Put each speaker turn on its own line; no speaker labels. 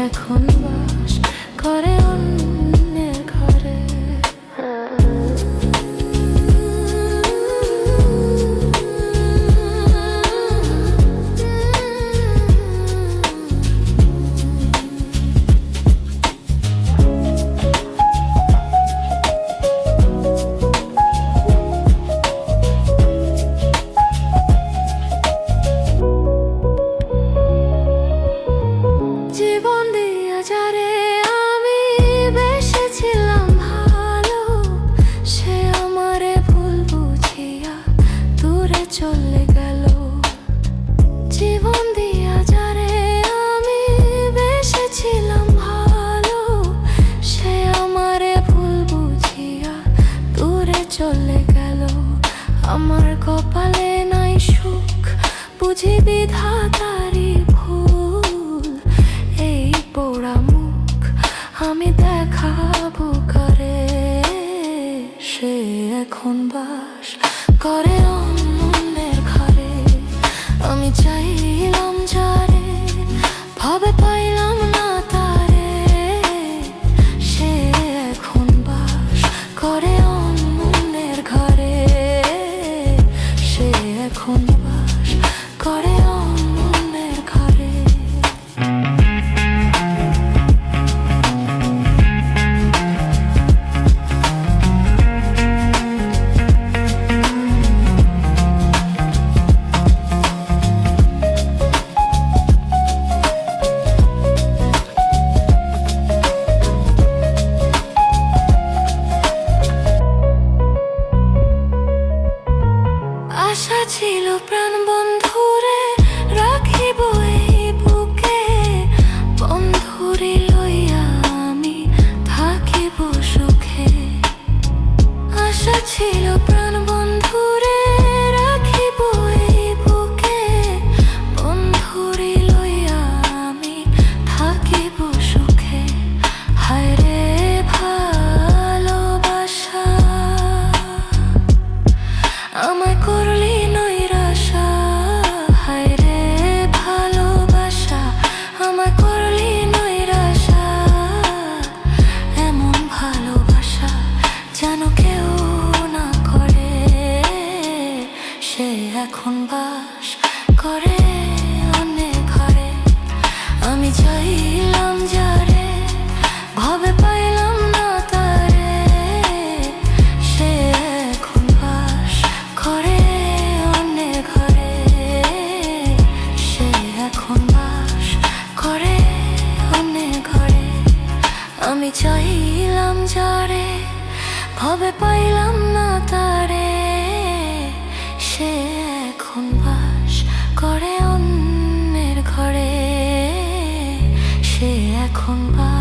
এখন বাস করে অন্যের ঘরে। জীবন দিয়া যারে আমি বেসেছিলাম ভালো, সে আমারে ভুল বুঝিয়া দূরে চলে গেল। জীবন দিয়া যারে আমি বেসেছিলাম ভালো, সে আমারে ভুল বুঝিয়া দূরে চলে গেল। আমার কপালে নাই সুখ, বুঝি বিধাতারি ভুল। এই পোড়া মুখ আমি দেখাবো কারে, সে এখন বাস করে অন্যের ঘরে। আমি চাইলাম যারে, ভাবে পাইলাম না তারে, সে এখন বাস করে অন্যের ঘরে। সে এখন বাস করে অন্যের ঘরে। আশা ছিল প্রাণ বন্ধুরে রাখিব এই বুকে, বন্ধুরে লইয়া আমি থাকিব সুখে। আশা ছিল প্রাণ বন্ধুরে রাখিব এই বুকে, বন্ধুরে লইয়া আমি থাকিব সুখে। হায় রে ভালোবাসা, আমায় করলি নৈরাশা। হায় রে ভালোবাসা, আমায় করলি নৈরাশা। এমন ভালোবাসা যেন কেউ না করে, সে এখন বাস করে অন্যের ঘরে। আমি চাইলাম যারে, ভাবে পাইলাম না তারে, সে এখন বাস করে অন্যের ঘরে। সে এখন বাস করে অন্যের ঘরে। আমি চাইলাম যারে, ভাবে পাইলাম না তারে, সে এখন বাস করে অন্যের ঘরে। সে এখন বাস